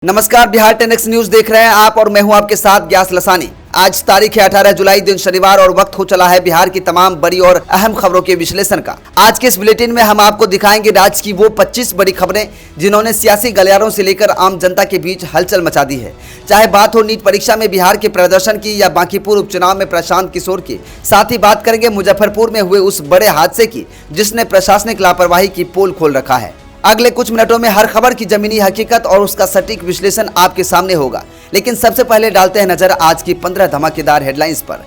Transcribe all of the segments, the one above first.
नमस्कार, Bihar 10X news देख रहे हैं आप और मैं हूं आपके साथ ग्यास लसानी। आज तारीख है 18 जुलाई, दिन शनिवार और वक्त हो चला है बिहार की तमाम बड़ी और अहम खबरों के विश्लेषण का। आज के इस बुलेटिन में हम आपको दिखाएंगे राज्य की वो 25 बड़ी खबरें जिन्होंने सियासी गलियारों से लेकर आम जनता के बीच हलचल मचा दी है। चाहे बात हो नीट परीक्षा में बिहार के प्रदर्शन की या बांकीपुर उपचुनाव में प्रशांत किशोर की, साथ ही बात करेंगे मुजफ्फरपुर में हुए उस बड़े हादसे की जिसने प्रशासनिक लापरवाही की पोल खोल रखा है। अगले कुछ मिनटों में हर खबर की जमीनी हकीकत और उसका सटीक विश्लेषण आपके सामने होगा, लेकिन सबसे पहले डालते हैं नजर आज की 15 धमाकेदार हेडलाइंस पर।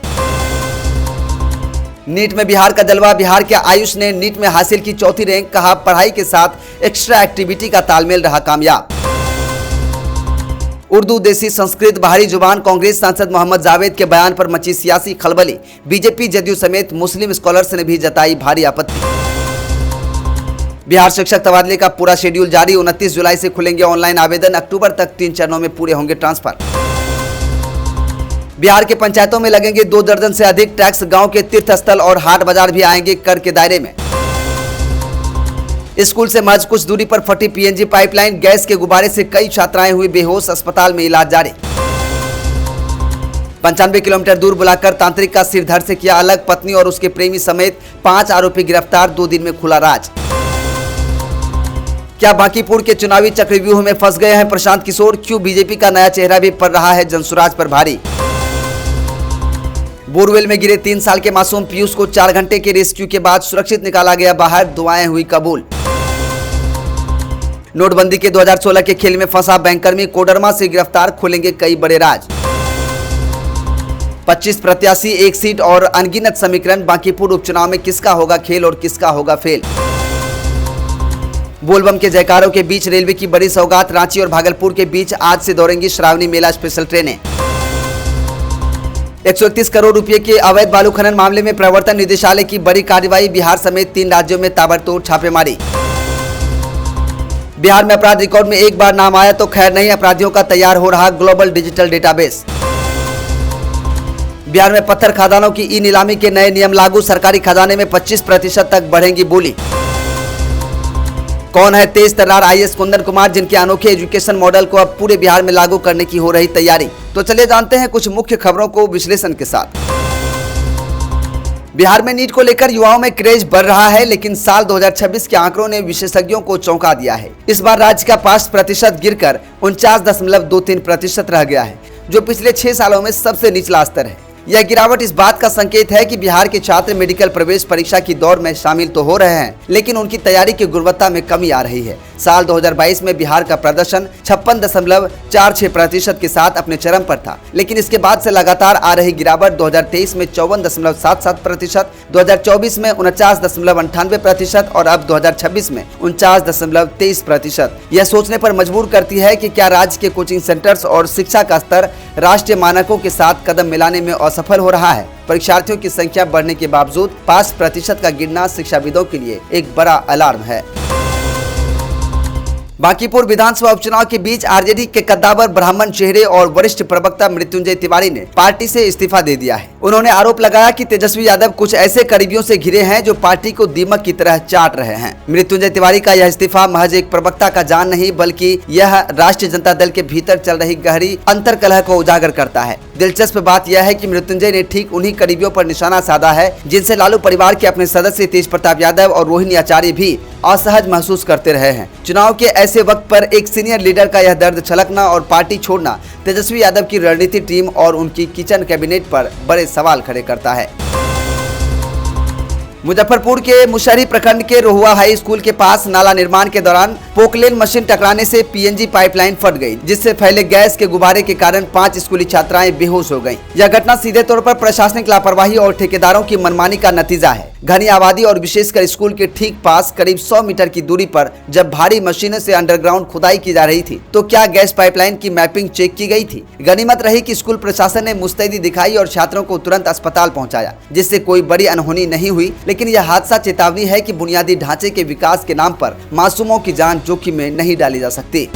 नीट में बिहार का जलवा। बिहार के आयुष ने नीट में हासिल की चौथी रैंक, कहा पढ़ाई के साथ एक्स्ट्रा एक्टिविटी का तालमेल रहा कामयाब। उर्दू, देसी, संस्कृत बाहरी जुबान। कांग्रेस सांसद मोहम्मद जावेद के बयान पर मची सियासी खलबली। बीजेपी, जदयू समेत मुस्लिम स्कॉलर्स ने भी जताई भारी आपत्ति। बिहार शिक्षक तबादले का पूरा शेड्यूल जारी। 29 जुलाई से खुलेंगे ऑनलाइन आवेदन। अक्टूबर तक 3 चरणों में पूरे होंगे ट्रांसफर। बिहार के पंचायतों में लगेंगे 2 दर्जन से अधिक टैक्स। गांव के तीर्थ स्थल और हाट बाजार भी आएंगे कर के दायरे में। स्कूल से महज कुछ दूरी पर फटी पीएनजी पाइपलाइन। गैस के गुब्बारे से कई छात्राएं हुई बेहोश, अस्पताल में इलाज जारी। 95 किलोमीटर दूर बुलाकर तांत्रिक का सिर धड़ से किया अलग। पत्नी और उसके प्रेमी समेत 5 आरोपी गिरफ्तार। 2 दिन में खुला राज। क्या बांकीपुर के चुनावी चक्रव्यूह में फंस गए हैं प्रशांत किशोर? क्यों बीजेपी का नया चेहरा भी पड़ रहा है जनसुराज पर भारी? बोरवेल में गिरे 3 साल के मासूम पीयूष को 4 घंटे के रेस्क्यू के बाद सुरक्षित निकाला गया बाहर। दुआएं हुई कबूल। नोटबंदी के 2016 के खेल में फंसा बैंककर्मी कोडरमा से गिरफ्तार। खुलेंगे कई बड़े राज। 25 प्रत्याशी, 1 सीट और अनगिनत समीकरण। बांकीपुर उपचुनाव में किसका होगा खेल और किसका होगा फेल? बोलबम के जयकारों के बीच रेलवे की बड़ी सौगात। रांची और भागलपुर के बीच आज से दौड़ेंगी श्रावणी मेला स्पेशल ट्रेनें। 131 करोड़ रुपए के अवैध बालू खनन मामले में प्रवर्तन निदेशालय की बड़ी कार्रवाई। बिहार समेत 3 राज्यों में ताबड़तोड़ छापेमारी। बिहार में अपराध रिकॉर्ड में एक बार नाम आया तो खैर नहीं, अपराधियों का तैयार हो रहा ग्लोबल डिजिटल डेटाबेस। बिहार में पत्थर खदानों की ई नीलामी के नए नियम लागू। सरकारी खजाने में 25% तक बढ़ेंगी बोली। कौन है तेज तर्रार आईएएस कुंदन कुमार, जिनके अनोखे एजुकेशन मॉडल को अब पूरे बिहार में लागू करने की हो रही तैयारी? तो चलिए जानते हैं कुछ मुख्य खबरों को विश्लेषण के साथ। बिहार में नीट को लेकर युवाओं में क्रेज बढ़ रहा है, लेकिन साल 2026 के आंकड़ों ने विशेषज्ञों को चौंका दिया है। इस बार राज्य का पास प्रतिशत गिरकर 49.23% रह गया है, जो पिछले 6 सालों में सबसे निचला स्तर है। यह गिरावट इस बात का संकेत है कि बिहार के छात्र मेडिकल प्रवेश परीक्षा की दौड़ में शामिल तो हो रहे हैं, लेकिन उनकी तैयारी की गुणवत्ता में कमी आ रही है। साल 2022 में बिहार का प्रदर्शन 56.46% के साथ अपने चरम पर था, लेकिन इसके बाद से लगातार आ रही गिरावट 2023 में 54.77%, 2024 में 49.98% और अब 2026 में 49.23%। यह सोचने पर मजबूर करती है कि क्या राज्य के कोचिंग सेंटर्स और शिक्षा का स्तर राष्ट्रीय मानकों के साथ कदम मिलाने में असफल हो रहा है? परीक्षार्थियों की संख्या बढ़ने के बावजूद पास प्रतिशत का गिरना शिक्षाविदों के लिए एक बड़ा अलार्म है। बांकीपुर विधानसभा उपचुनाव के बीच आरजेडी के कद्दावर ब्राह्मण चेहरे और वरिष्ठ प्रवक्ता मृत्युंजय तिवारी ने पार्टी से इस्तीफा दे दिया है। उन्होंने आरोप लगाया कि तेजस्वी यादव कुछ ऐसे करीबियों से घिरे हैं जो पार्टी को दीमक की तरह चाट रहे हैं। मृत्युंजय तिवारी का यह इस्तीफा महज एक प्रवक्ता का जान नहीं, बल्कि यह राष्ट्रीय जनता दल के भीतर चल रही गहरी अंतर्कलह को उजागर करता है। दिलचस्प बात यह है कि मृत्युंजय ने ठीक उन्हीं करीबियों पर निशाना साधा है जिनसे लालू परिवार के अपने सदस्य तेज प्रताप यादव और रोहिणी आचार्य भी असहज महसूस करते रहे हैं। चुनाव के ऐसे वक्त पर एक सीनियर लीडर का यह दर्द छलकना और पार्टी छोड़ना तेजस्वी यादव की रणनीति टीम और उनकी किचन कैबिनेट पर बड़े सवाल खड़े करता है। मुजफ्फरपुर के मुशहरी प्रखंड के रोहुआ हाई स्कूल के पास नाला निर्माण के दौरान पोकलेन मशीन टकराने से पीएनजी पाइपलाइन फट गई, जिससे फैले गैस के गुब्बारे के कारण 5 स्कूली छात्राएं बेहोश हो गईं। यह घटना सीधे तौर पर प्रशासनिक लापरवाही और ठेकेदारों की मनमानी का नतीजा है। घनी आबादी और विशेषकर स्कूल के ठीक पास करीब 100 मीटर की दूरी पर जब भारी मशीनों से अंडरग्राउंड खुदाई की जा रही थी, तो क्या गैस पाइपलाइन की मैपिंग चेक की गई थी? गनीमत रही कि स्कूल प्रशासन ने मुस्तैदी दिखाई और छात्रों को तुरंत अस्पताल पहुंचाया, जिससे कोई बड़ी अनहोनी नहीं हुई। लेकिन यह हादसा चेतावनी है कि बुनियादी ढांचे के विकास के नाम पर मासूमों की जान जोखिम में नहीं डाली जा सकती।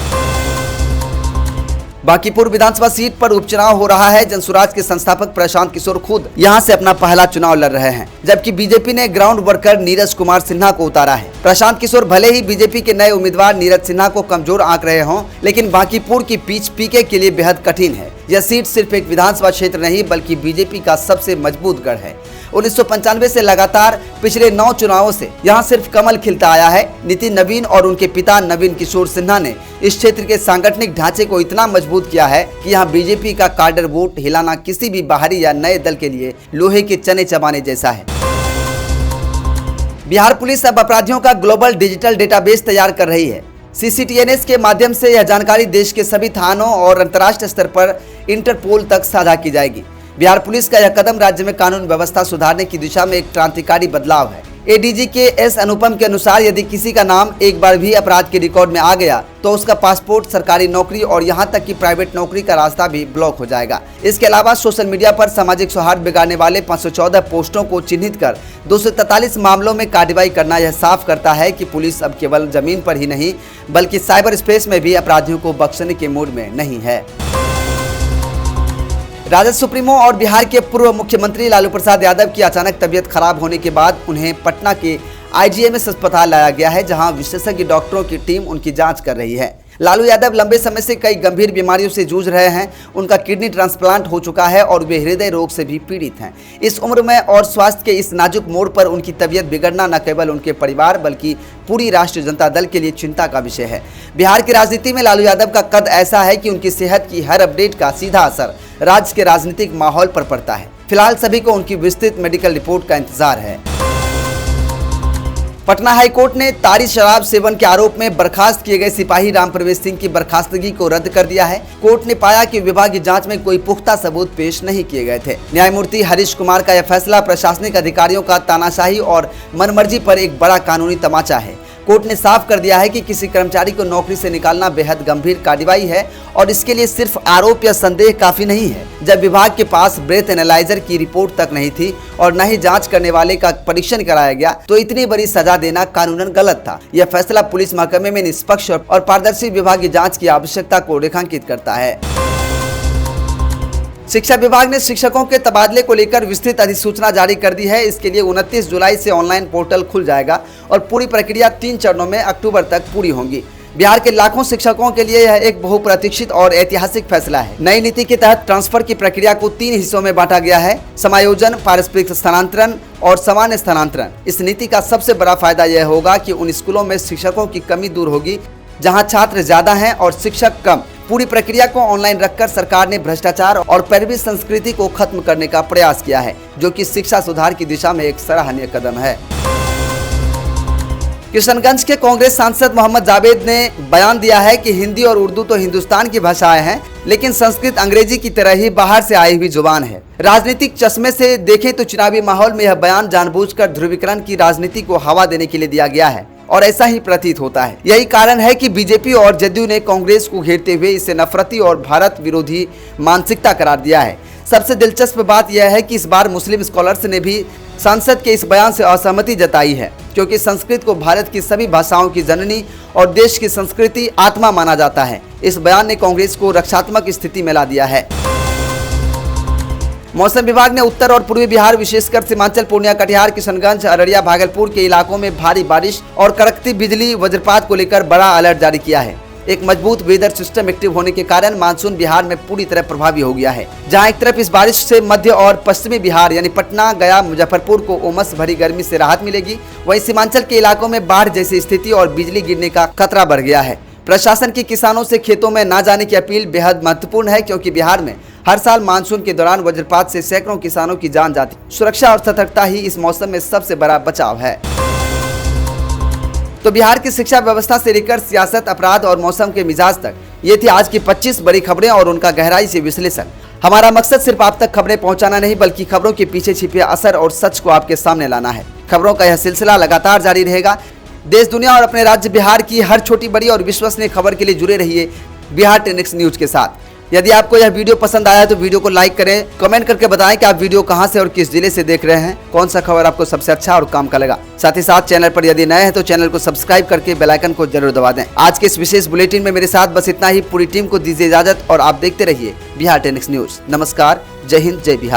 बांकीपुर विधानसभा सीट पर उपचुनाव हो रहा है। जनसुराज के संस्थापक प्रशांत किशोर खुद यहां से अपना पहला चुनाव लड़ रहे हैं, जबकि बीजेपी ने ग्राउंड वर्कर नीरज कुमार सिन्हा को उतारा है। प्रशांत किशोर भले ही बीजेपी के नए उम्मीदवार नीरज सिन्हा को कमजोर आंक रहे हों, लेकिन बांकीपुर की पिच पीके के लिए बेहद कठिन है। यह सीट सिर्फ एक विधानसभा क्षेत्र नहीं बल्कि बीजेपी का सबसे मजबूत गढ़ है। 1995 से लगातार पिछले 9 चुनावों से यहां सिर्फ कमल खिलता आया है। नितिन नवीन और उनके पिता नवीन किशोर सिन्हा ने इस क्षेत्र के सांगठनिक ढांचे को इतना मजबूत किया है कि यहां बीजेपी का काडर वोट हिलाना किसी भी बाहरी या नए दल के लिए लोहे के चने चबाने जैसा है। बिहार पुलिस अब अपराधियों का ग्लोबल डिजिटल डेटाबेस तैयार कर रही है। CCTNS के माध्यम से यह जानकारी देश के सभी थानों और अंतर्राष्ट्रीय स्तर पर इंटरपोल तक साझा की जाएगी। बिहार पुलिस का यह कदम राज्य में कानून व्यवस्था सुधारने की दिशा में एक क्रांतिकारी बदलाव है। ADG के S अनुपम के अनुसार यदि किसी का नाम एक बार भी अपराध के रिकॉर्ड में आ गया तो उसका पासपोर्ट, सरकारी नौकरी और यहां तक कि प्राइवेट नौकरी का रास्ता भी ब्लॉक हो जाएगा। इसके अलावा सोशल मीडिया पर सामाजिक सौहार्द बिगाड़ने वाले 514 पोस्टों को चिन्हित कर 243 मामलों में कार्रवाई करना यह साफ करता है कि पुलिस अब केवल जमीन पर ही नहीं बल्कि साइबर स्पेस में भी अपराधियों को बख्शने के मूड में नहीं है। राजद सुप्रीमो और बिहार के पूर्व मुख्यमंत्री लालू प्रसाद यादव की अचानक तबीयत खराब होने के बाद उन्हें पटना के IGMS अस्पताल लाया गया है, जहां विशेषज्ञ डॉक्टरों की टीम उनकी जांच कर रही है। लालू यादव लंबे समय से कई गंभीर बीमारियों से जूझ रहे हैं। उनका किडनी ट्रांसप्लांट हो चुका है और वे हृदय रोग से भी पीड़ित हैं। इस उम्र में और स्वास्थ्य के इस नाजुक मोड़ पर उनकी तबीयत बिगड़ना न केवल उनके परिवार बल्कि पूरी राष्ट्रीय जनता दल के लिए चिंता का विषय है। बिहार की राजनीति में लालू यादव का कद ऐसा है कि उनकी सेहत की हर अपडेट का सीधा असर राज्य के राजनीतिक माहौल पर पड़ता है। फिलहाल सभी को उनकी विस्तृत मेडिकल रिपोर्ट का इंतजार है। पटना हाई कोर्ट ने तारी शराब सेवन के आरोप में बर्खास्त किए गए सिपाही राम प्रवेश सिंह की बर्खास्तगी को रद्द कर दिया है। कोर्ट ने पाया कि विभागीय जांच में कोई पुख्ता सबूत पेश नहीं किए गए थे। न्यायमूर्ति हरीश कुमार का यह फैसला प्रशासनिक अधिकारियों का तानाशाही और मनमर्जी पर एक बड़ा कानूनी तमाचा है। कोर्ट ने साफ कर दिया है कि किसी कर्मचारी को नौकरी से निकालना बेहद गंभीर कार्रवाई है और इसके लिए सिर्फ आरोप या संदेह काफी नहीं है। जब विभाग के पास ब्रेथ एनालाइजर की रिपोर्ट तक नहीं थी और न ही जांच करने वाले का परीक्षण कराया गया तो इतनी बड़ी सजा देना कानूनन गलत था। यह फैसला पुलिस महकमे में निष्पक्ष और पारदर्शी विभागीय जांच की आवश्यकता को रेखांकित करता है। शिक्षा विभाग ने शिक्षकों के तबादले को लेकर विस्तृत अधिसूचना जारी कर दी है। इसके लिए 29 जुलाई से ऑनलाइन पोर्टल खुल जाएगा और पूरी प्रक्रिया 3 चरणों में अक्टूबर तक पूरी होगी। बिहार के लाखों शिक्षकों के लिए यह एक बहुप्रतीक्षित और ऐतिहासिक फैसला है। नई नीति के तहत ट्रांसफर की प्रक्रिया को 3 हिस्सों में बांटा गया है: समायोजन, पारस्परिक स्थानांतरण और सामान्य स्थानांतरण। इस नीति का सबसे बड़ा फायदा यह होगा कि उन स्कूलों में शिक्षकों की कमी दूर होगी जहां छात्र ज्यादा हैं और शिक्षक कम। पूरी प्रक्रिया को ऑनलाइन रखकर सरकार ने भ्रष्टाचार और पैरवी संस्कृति को खत्म करने का प्रयास किया है, जो कि शिक्षा सुधार की दिशा में एक सराहनीय कदम है। किशनगंज के कांग्रेस सांसद मोहम्मद जावेद ने बयान दिया है कि हिंदी और उर्दू तो हिंदुस्तान की भाषाएं हैं, लेकिन संस्कृत अंग्रेजी की तरह ही बाहर से आई हुई जुबान है। राजनीतिक चश्मे से देखें तो चुनावी माहौल में यह बयान जानबूझकर ध्रुवीकरण की राजनीति को हवा देने के लिए दिया गया है और ऐसा ही प्रतीत होता है। यही कारण है कि बीजेपी और जदयू ने कांग्रेस को घेरते हुए इसे नफरती और भारत विरोधी मानसिकता करार दिया है। सबसे दिलचस्प बात यह है कि इस बार मुस्लिम स्कॉलर्स ने भी सांसद के इस बयान से असहमति जताई है, क्योंकि संस्कृत को भारत की सभी भाषाओं की जननी और देश की संस्कृति आत्मा माना जाता है। इस बयान ने कांग्रेस को रक्षात्मक स्थिति में ला दिया है। मौसम विभाग ने उत्तर और पूर्वी बिहार विशेषकर सीमांचल, पूर्णिया, कटिहार, किशनगंज, अररिया, भागलपुर के इलाकों में भारी बारिश और कड़कती बिजली वज्रपात को लेकर बड़ा अलर्ट जारी किया है। एक मजबूत वेदर सिस्टम एक्टिव होने के कारण मानसून बिहार में पूरी तरह प्रभावी हो गया है। जहां एक तरफ इस बारिश से मध्य और पश्चिमी बिहार यानी पटना, गया, मुजफ्फरपुर को उमस भरी गर्मी से राहत मिलेगी, वहीं सीमांचल के इलाकों में बाढ़ जैसी स्थिति और बिजली गिरने का खतरा बढ़ गया है। प्रशासन की किसानों से खेतों में न जाने की अपील बेहद महत्वपूर्ण है, क्योंकि बिहार में हर साल मानसून के दौरान वज्रपात से सैकड़ों किसानों की जान जाती। सुरक्षा और सतर्कता ही इस मौसम में सबसे बड़ा बचाव है। तो बिहार की शिक्षा व्यवस्था से लेकर सियासत, अपराध और मौसम के मिजाज तक, ये थी आज की 25 बड़ी खबरें और उनका गहराई से विश्लेषण। हमारा मकसद सिर्फ आप तक खबरें पहुंचाना नहीं, बल्कि खबरों के पीछे छिपे असर और सच को आपके सामने लाना है। खबरों का यह सिलसिला लगातार जारी रहेगा। देश, दुनिया और अपने राज्य बिहार की हर छोटी बड़ी और विश्वसनीय खबर के लिए जुड़े रहिए बिहार 10X न्यूज के साथ। यदि आपको यह वीडियो पसंद आया तो वीडियो को लाइक करें, कमेंट करके बताएं कि आप वीडियो कहां से और किस जिले से देख रहे हैं, कौन सा खबर आपको सबसे अच्छा और काम का लगा। साथ ही साथ चैनल पर यदि नए हैं तो चैनल को सब्सक्राइब करके बेल आइकन को जरूर दबा दें। आज के इस विशेष बुलेटिन में मेरे साथ बस इतना ही। पूरी टीम को दीजिए इजाजत और आप देखते रहिए बिहार 10X न्यूज। नमस्कार, जय हिंद, जय बिहार।